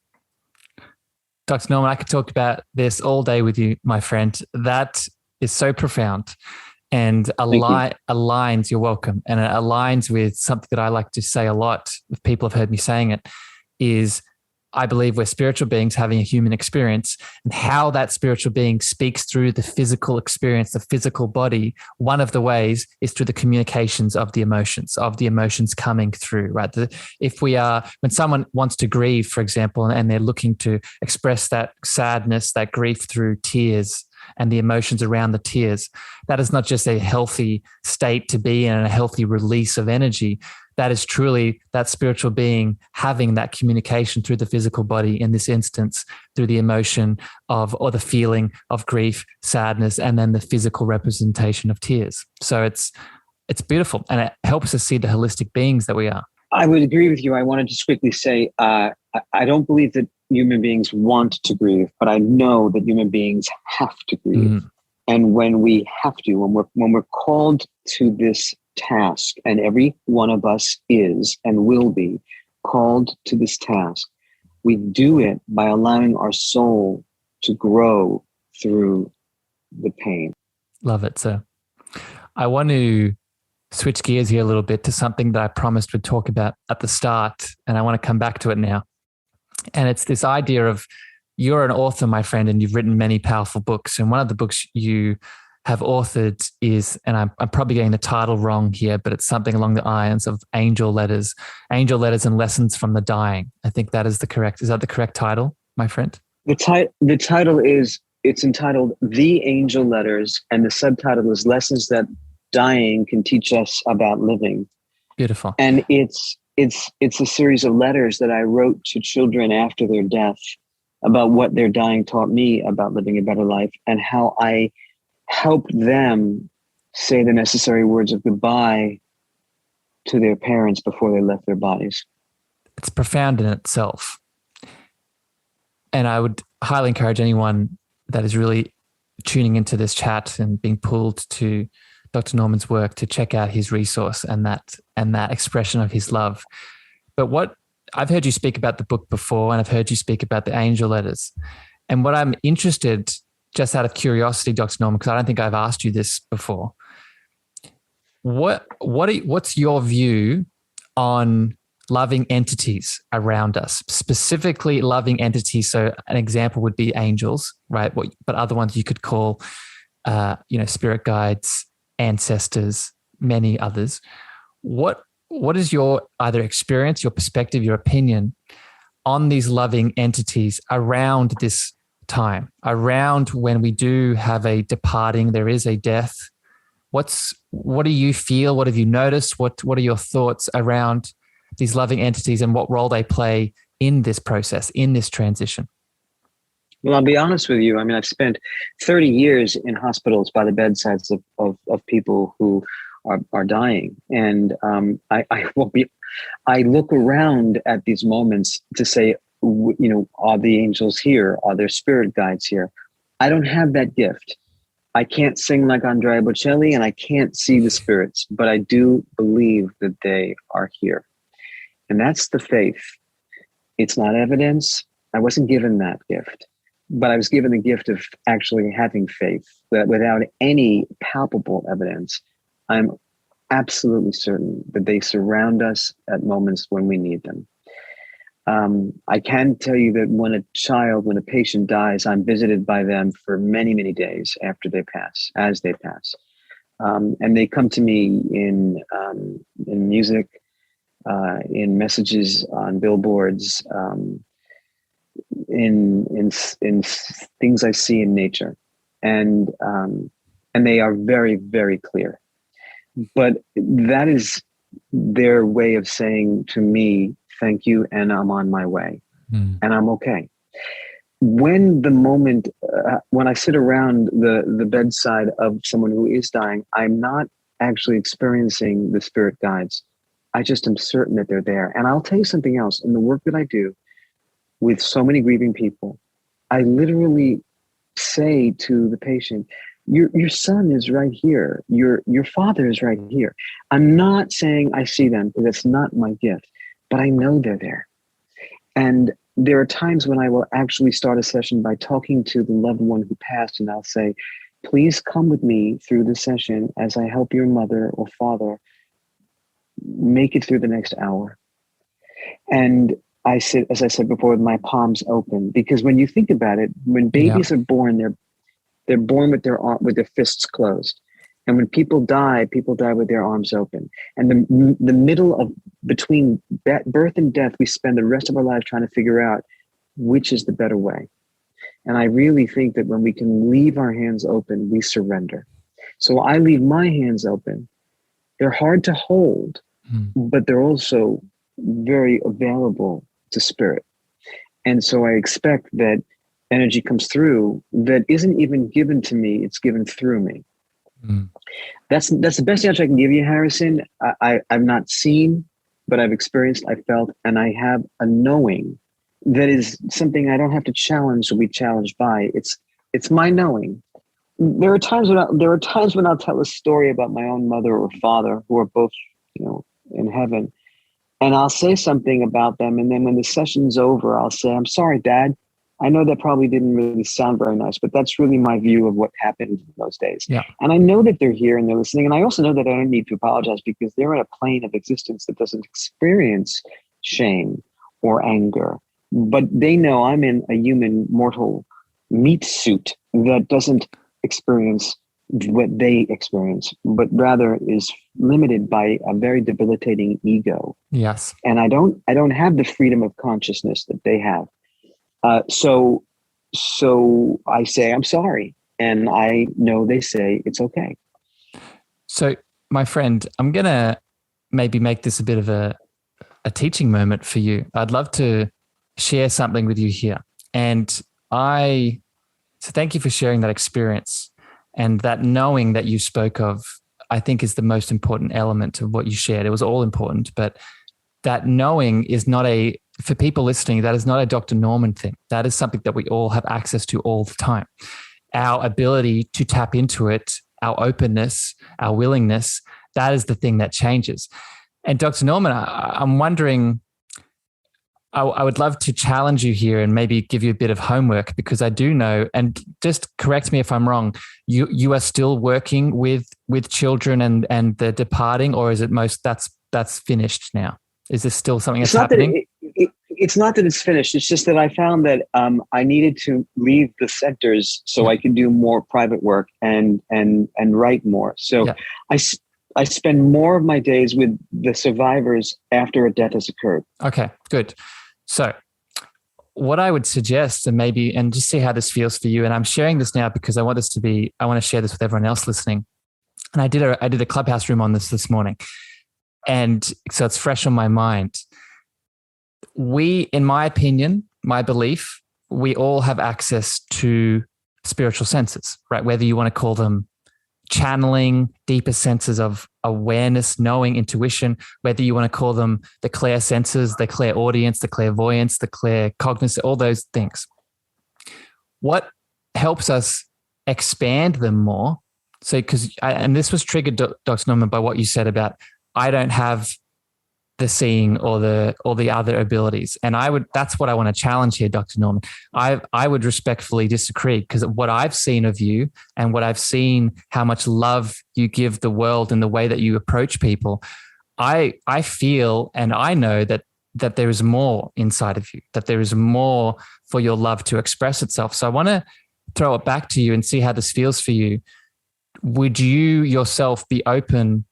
Dr. Norman, I could talk about this all day with you, my friend. That is so profound and aligns, you're welcome, and it aligns with something that I like to say a lot, if people have heard me saying it, is I believe we're spiritual beings having a human experience, and how that spiritual being speaks through the physical experience, the physical body. One of the ways is through the communications of the emotions coming through, right? When someone wants to grieve, for example, and they're looking to express that sadness, that grief through tears and the emotions around the tears, that is not just a healthy state to be in and a healthy release of energy. That is truly that spiritual being having that communication through the physical body, in this instance, through the emotion of, or the feeling of grief, sadness, and then the physical representation of tears. So it's beautiful, and it helps us see the holistic beings that we are. I would agree with you. I want to just quickly say, I don't believe that human beings want to grieve, but I know that human beings have to grieve. And when we have to, when we're called to this task, and every one of us is and will be called to this task, we do it by allowing our soul to grow through the pain. Love it, sir. I want to switch gears here a little bit to something that I promised we'd talk about at the start, and I want to come back to it now. And it's this idea of, you're an author, my friend, and you've written many powerful books. And one of the books you have authored is, and I'm probably getting the title wrong here, but it's something along the lines of Angel Letters and Lessons from the Dying. I think that is the correct title, my friend? The title is, it's entitled The Angel Letters, and the subtitle is Lessons That Dying Can Teach Us About Living. Beautiful. And it's a series of letters that I wrote to children after their death about what their dying taught me about living a better life, and how I help them say the necessary words of goodbye to their parents before they left their bodies. It's profound in itself. And I would highly encourage anyone that is really tuning into this chat and being pulled to Dr. Norman's work to check out his resource and that expression of his love. But what I've heard you speak about the book before, and I've heard you speak about the angel letters. And what I'm interested, just out of curiosity, Dr. Norman, because I don't think I've asked you this before, what's your view on loving entities around us, specifically loving entities? So an example would be angels, right? But other ones you could call, spirit guides, ancestors, many others. What is your either experience, your perspective, your opinion on these loving entities around this time, around when we do have a departing, there is a death? What do you feel? What have you noticed? What are your thoughts around these loving entities and what role they play in this process, in this transition? Well, I'll be honest with you. I mean, I've spent 30 years in hospitals by the bedsides of people who are dying. And I look around at these moments to say, are the angels here? Are there spirit guides here? I don't have that gift. I can't sing like Andrea Bocelli and I can't see the spirits, but I do believe that they are here. And that's the faith. It's not evidence. I wasn't given that gift, but I was given the gift of actually having faith that without any palpable evidence, I'm absolutely certain that they surround us at moments when we need them. I can tell you that when a patient dies, I'm visited by them for many, many days after they pass, as they pass. And they come to me in music, in messages on billboards, in things I see in nature. And they are very, very clear. But that is their way of saying to me, thank you, and I'm on my way, and I'm okay. When I sit around the bedside of someone who is dying, I'm not actually experiencing the spirit guides. I just am certain that they're there. And I'll tell you something else. In the work that I do with so many grieving people, I literally say to the patient, your son is right here. Your father is right here. I'm not saying I see them, because that's not my gift, but I know they're there. And there are times when I will actually start a session by talking to the loved one who passed, and I'll say, please come with me through the session as I help your mother or father make it through the next hour. And I sit, as I said before, with my palms open, because when you think about it, when babies are born, they're born with their fists closed. And when people die with their arms open. And the middle of between birth and death, we spend the rest of our lives trying to figure out which is the better way. And I really think that when we can leave our hands open, we surrender. So I leave my hands open. They're hard to hold, but they're also very available to spirit. And so I expect that energy comes through that isn't even given to me, it's given through me. That's the best answer I can give you, Harrison. I've not seen, but I've experienced, I felt, and I have a knowing that is something I don't have to challenge or be challenged by. It's my knowing. There are times when I'll tell a story about my own mother or father who are both, in heaven, and I'll say something about them, and then when the session's over, I'll say, "I'm sorry, Dad. I know that probably didn't really sound very nice, but that's really my view of what happened in those days." Yeah. And I know that they're here and they're listening. And I also know that I don't need to apologize because they're in a plane of existence that doesn't experience shame or anger. But they know I'm in a human mortal meat suit that doesn't experience what they experience, but rather is limited by a very debilitating ego. Yes. And I don't have the freedom of consciousness that they have. So I say, I'm sorry. And I know they say it's okay. So my friend, I'm going to maybe make this a bit of a teaching moment for you. I'd love to share something with you here. And so thank you for sharing that experience. And that knowing that you spoke of, I think, is the most important element of what you shared. It was all important, but that knowing is not for people listening, that is not a Dr. Norman thing. That is something that we all have access to all the time. Our ability to tap into it, our openness, our willingness, that is the thing that changes. And Dr. Norman, I'm wondering, I would love to challenge you here and maybe give you a bit of homework, because I do know, and just correct me if I'm wrong, you are still working with children and the departing, or is it that's finished now? Is this still something that's happening? It's not that it's finished. It's just that I found that I needed to leave the centers so I could do more private work and write more. So I spend more of my days with the survivors after a death has occurred. Okay, good. So what I would suggest, and just see how this feels for you, and I'm sharing this now because I want to share this with everyone else listening. And I did a Clubhouse room on this morning. And so it's fresh on my mind. We, in my opinion, my belief, we all have access to spiritual senses, right? Whether you want to call them channeling, deeper senses of awareness, knowing, intuition, whether you want to call them the clair senses, the clairaudience, the clairvoyance, the claircognizance, all those things. What helps us expand them more? So, and this was triggered, Dr. Norman, by what you said about, I don't have the seeing or the other abilities. And that's what I want to challenge here, Dr. Norman. I would respectfully disagree, because what I've seen of you and what I've seen, how much love you give the world and the way that you approach people, I feel and I know that there is more inside of you, that there is more for your love to express itself. So I want to throw it back to you and see how this feels for you. Would you yourself be open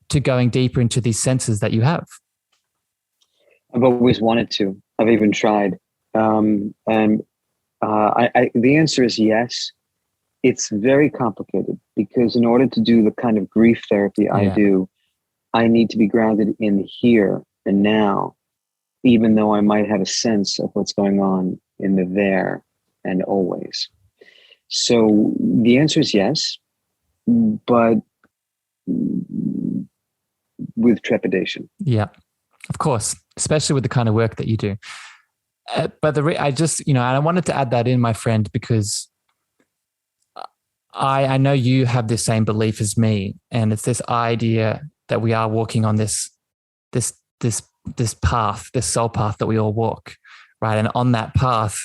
to going deeper into these senses that you have? I've always wanted to. I've even tried. The answer is yes. It's very complicated, because in order to do the kind of grief therapy I do, I need to be grounded in here and now, even though I might have a sense of what's going on in the there and always. So the answer is yes, but with trepidation. Yeah, of course, especially with the kind of work that you do. But and I wanted to add that in, my friend, because I know you have the same belief as me, and it's this idea that we are walking on this path, this soul path that we all walk, right? And on that path,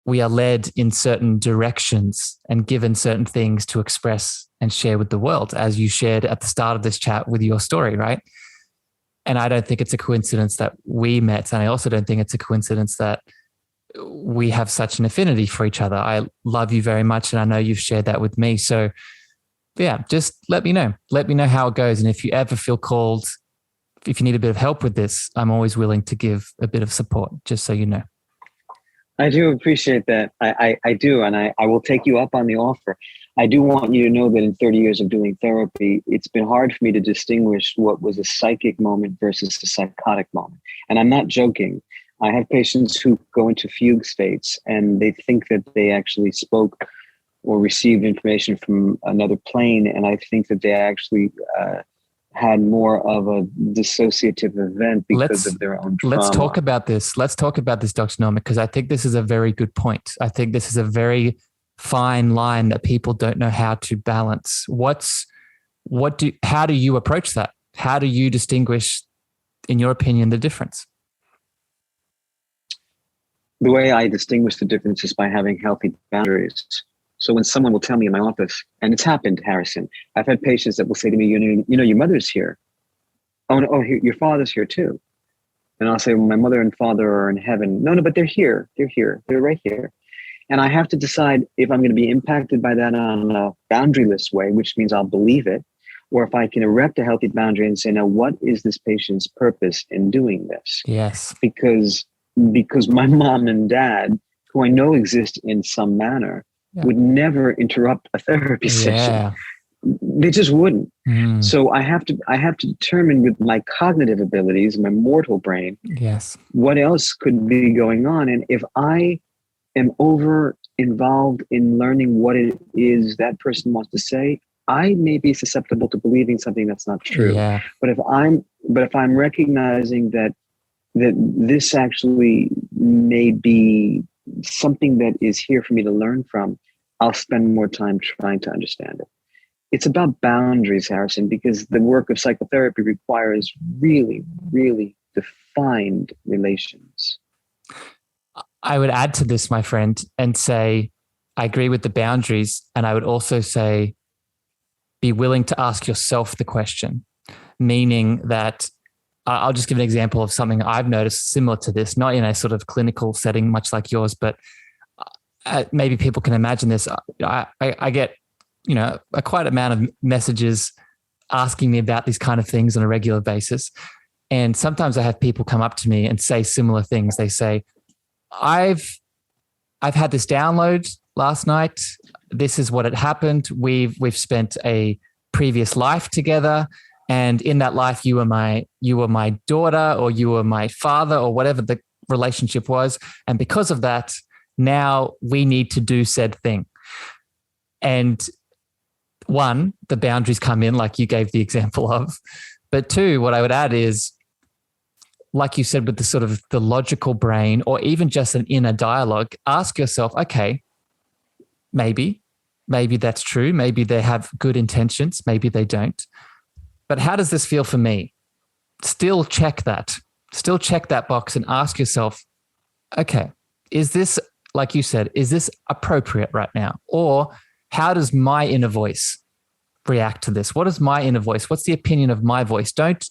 we are led in certain directions and given certain things to express and share with the world, as you shared at the start of this chat with your story, right? And I don't think it's a coincidence that we met. And I also don't think it's a coincidence that we have such an affinity for each other. I love you very much, and I know you've shared that with me. So yeah, just let me know. Let me know how it goes. And if you ever feel called, if you need a bit of help with this, I'm always willing to give a bit of support, just so you know. I do appreciate that. I do. And I will take you up on the offer. I do want you to know that in 30 years of doing therapy, it's been hard for me to distinguish what was a psychic moment versus a psychotic moment. And I'm not joking. I have patients who go into fugue states and they think that they actually spoke or received information from another plane. And I think that they actually had more of a dissociative event because of their own trauma. Let's talk about this, Dr. Norman, because I think this is a very good point. I think this is a very fine line that people don't know how to balance. How do you approach that? How do you distinguish, in your opinion, the difference? The way I distinguish the difference is by having healthy boundaries. So when someone will tell me in my office, and it's happened, Harrison, I've had patients that will say to me, you know, your mother's here. Oh, no, your father's here too. And I'll say, well, my mother and father are in heaven. No, but they're here. They're here. They're right here. And I have to decide if I'm going to be impacted by that on a boundaryless way, which means I'll believe it, or if I can erect a healthy boundary and say, now, what is this patient's purpose in doing this? Yes. Because my mom and dad, who I know exist in some manner, would never interrupt a therapy session. They just wouldn't. So I have to determine with my cognitive abilities, my mortal brain, what else could be going on. And if I am over involved in learning what it is that person wants to say, I may be susceptible to believing something that's not true. Yeah. But if I'm recognizing that this actually may be something that is here for me to learn from, I'll spend more time trying to understand it. It's about boundaries, Harrison, because the work of psychotherapy requires really, really defined relations. I would add to this, my friend, and say, I agree with the boundaries. And I would also say, be willing to ask yourself the question, meaning that I'll just give an example of something I've noticed similar to this, not in a sort of clinical setting, much like yours, but maybe people can imagine this. I get, a quite amount of messages asking me about these kind of things on a regular basis. And sometimes I have people come up to me and say similar things. They say, I've had this download last night. This is what had happened. We've spent a previous life together. And in that life, you were my daughter, or you were my father, or whatever the relationship was. And because of that, now we need to do said thing. And one, the boundaries come in, like you gave the example of. But two, what I would add is, like you said, with the sort of the logical brain, or even just an inner dialogue, ask yourself, okay, maybe that's true. Maybe they have good intentions. Maybe they don't. But how does this feel for me? Still check that box and ask yourself, okay, is this, like you said, is this appropriate right now? Or how does my inner voice react to this? What is my inner voice? What's the opinion of my voice? Don't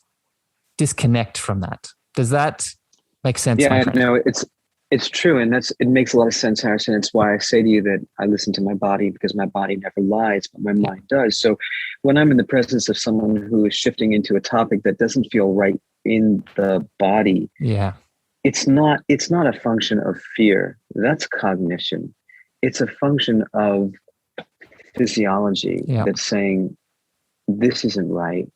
disconnect from that. Does that make sense? Yeah, no, it's true. And it makes a lot of sense, Harrison. It's why I say to you that I listen to my body, because my body never lies, but my mind does. So when I'm in the presence of someone who is shifting into a topic that doesn't feel right in the body, it's not a function of fear. That's cognition. It's a function of physiology that's saying, this isn't right.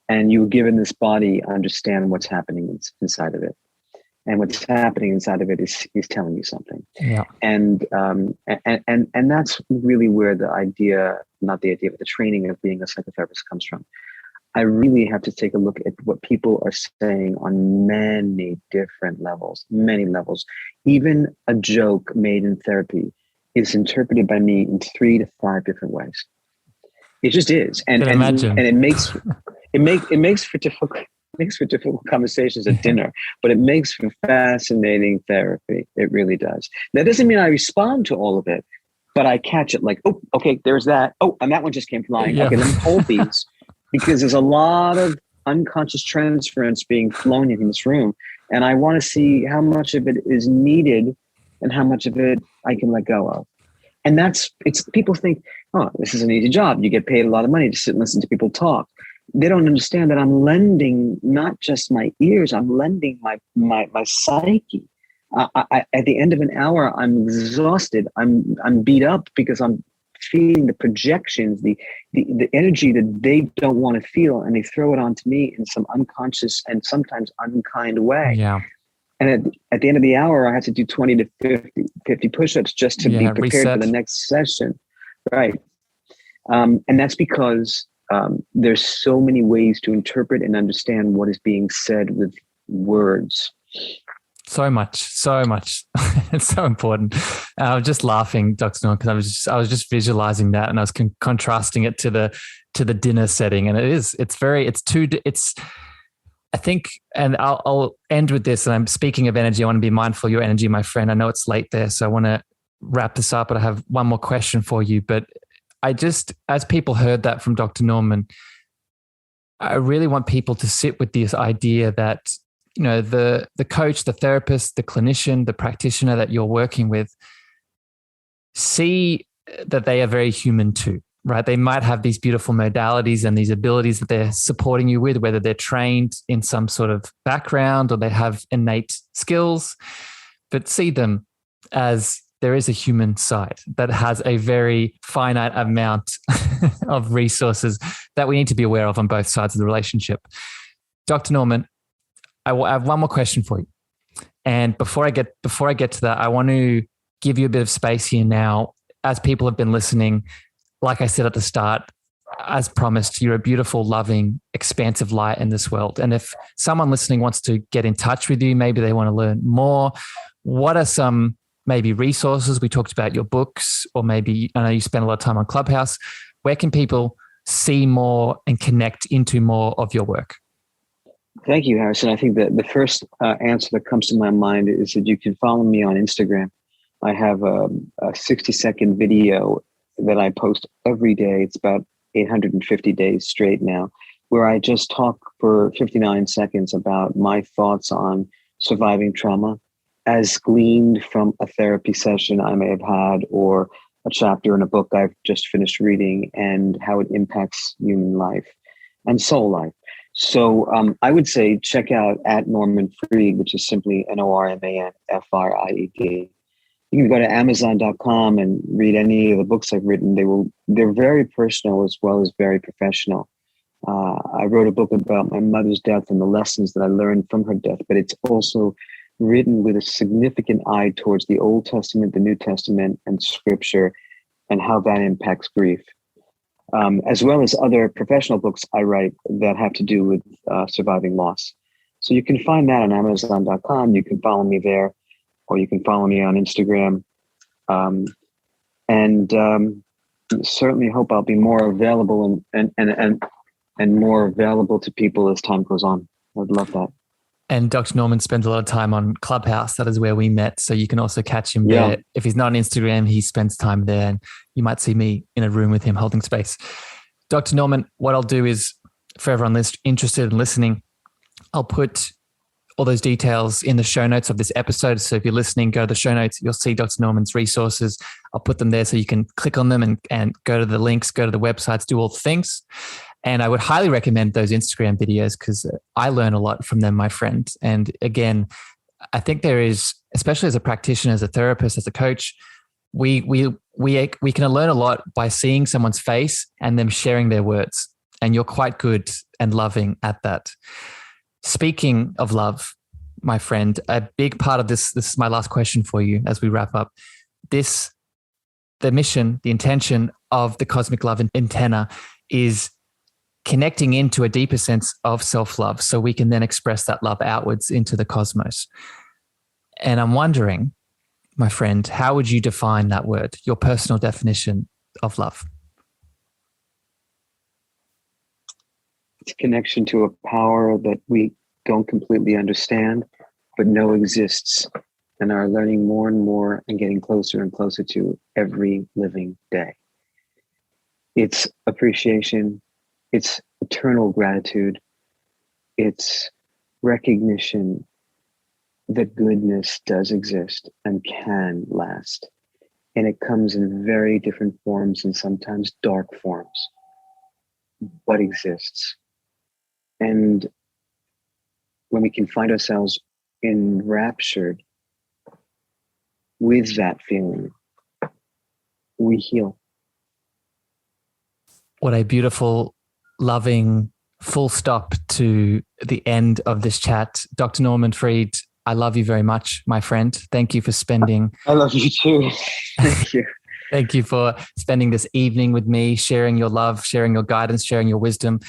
And you've given this body understand what's happening inside of it. And what's happening inside of it is telling you something. Yeah. And that's really where the idea, not the idea, but the training of being a psychotherapist comes from. I really have to take a look at what people are saying on many different levels, many levels. Even a joke made in therapy is interpreted by me in 3 to 5 different ways. It just is. And it makes for difficult conversations at dinner, but it makes for fascinating therapy. It really does. That doesn't mean I respond to all of it, but I catch it like, oh, okay, there's that. Oh, and that one just came flying. Yeah. Okay, let me hold these, because there's a lot of unconscious transference being flown in this room. And I want to see how much of it is needed and how much of it I can let go of. And people think, oh, this is an easy job. You get paid a lot of money to sit and listen to people talk. They don't understand that I'm lending not just my ears, I'm lending my psyche. At the end of an hour, I'm exhausted. I'm beat up because I'm feeling the projections, the energy that they don't want to feel, and they throw it onto me in some unconscious and sometimes unkind way. Yeah. And at the end of the hour, I have to do 20 to 50 push-ups just to be prepared for the next session. Right. And that's because there's so many ways to interpret and understand what is being said with words. So much. It's so important. I was just laughing, Dr. Norman, because I was just visualizing that, and I was contrasting it to the dinner setting. And I think, and I'll end with this, and I'm speaking of energy. I want to be mindful of your energy, my friend. I know it's late there, so I want to wrap this up, but I have one more question for you. But as people heard that from Dr. Norman, I really want people to sit with this idea that, the coach, the therapist, the clinician, the practitioner that you're working with, see that they are very human too, right? They might have these beautiful modalities and these abilities that they're supporting you with, whether they're trained in some sort of background or they have innate skills, but see them as there is a human side that has a very finite amount of resources that we need to be aware of on both sides of the relationship. Dr. Norman, I have one more question for you. And before I get to that, I want to give you a bit of space here now. As people have been listening, like I said at the start, as promised, you're a beautiful, loving, expansive light in this world. And if someone listening wants to get in touch with you, maybe they want to learn more, what are some maybe resources? We talked about your books, or maybe, I know you spend a lot of time on Clubhouse. Where can people see more and connect into more of your work? Thank you, Harrison. I think that the first answer that comes to my mind is that you can follow me on Instagram. I have a 60-second video that I post every day. It's about 850 days straight now, where I just talk for 59 seconds about my thoughts on surviving trauma as gleaned from a therapy session I may have had, or a chapter in a book I've just finished reading, and how it impacts human life and soul life. So I would say check out @NormanFried, which is simply NormanFried. You can go to Amazon.com and read any of the books I've written. They're very personal as well as very professional. I wrote a book about my mother's death and the lessons that I learned from her death, but it's also written with a significant eye towards the Old Testament, the New Testament, and Scripture, and how that impacts grief. As well as other professional books I write that have to do with surviving loss. So you can find that on Amazon.com. You can follow me there, or you can follow me on Instagram. Certainly hope I'll be more available and more available to people as time goes on. I'd love that. And Dr. Norman spends a lot of time on Clubhouse. That is where we met. So you can also catch him there. If he's not on Instagram, he spends time there, and you might see me in a room with him holding space. Dr. Norman, what I'll do is, for everyone interested in listening, I'll put all those details in the show notes of this episode. So if you're listening, go to the show notes. You'll see Dr. Norman's resources. I'll put them there so you can click on them and go to the links, go to the websites, do all the things. And I would highly recommend those Instagram videos because I learn a lot from them, my friend. And again, I think there is, especially as a practitioner, as a therapist, as a coach, we can learn a lot by seeing someone's face and them sharing their words. And you're quite good and loving at that. Speaking of love, my friend, a big part of this is my last question for you as we wrap up. The mission, the intention of the Cosmic Love Antenna is connecting into a deeper sense of self-love so we can then express that love outwards into the cosmos. And I'm wondering, my friend, how would you define that word, your personal definition of love? It's a connection to a power that we don't completely understand, but know exists, and are learning more and more and getting closer and closer to every living day. It's appreciation. It's eternal gratitude. It's recognition that goodness does exist and can last. And it comes in very different forms and sometimes dark forms, but exists. And when we can find ourselves enraptured with that feeling, we heal. What a beautiful, loving full stop to the end of this chat. Dr. Norman Fried, I love you very much, my friend. Thank you for spending. I love you too. Thank you. Thank you for spending this evening with me, sharing your love, sharing your guidance, sharing your wisdom.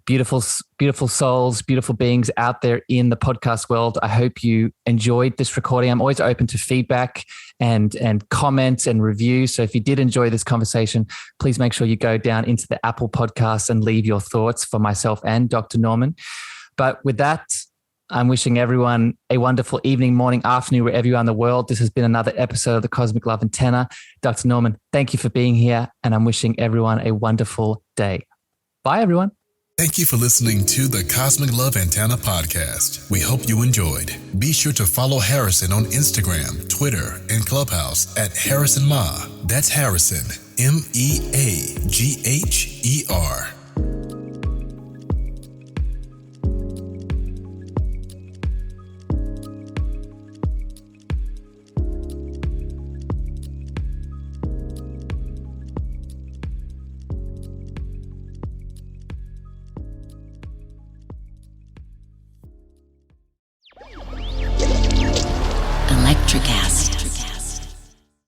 Beautiful, beautiful souls, beautiful beings out there in the podcast world. I hope you enjoyed this recording. I'm always open to feedback and comments and reviews. So if you did enjoy this conversation, please make sure you go down into the Apple Podcasts and leave your thoughts for myself and Dr. Norman. But with that, I'm wishing everyone a wonderful evening, morning, afternoon, wherever you are in the world. This has been another episode of the Cosmic Love Antenna. Dr. Norman, thank you for being here, and I'm wishing everyone a wonderful day. Bye, everyone. Thank you for listening to the Cosmic Love Antenna podcast. We hope you enjoyed. Be sure to follow Harrison on Instagram, Twitter, and Clubhouse at Harrison Ma. That's Harrison, MEAGHER.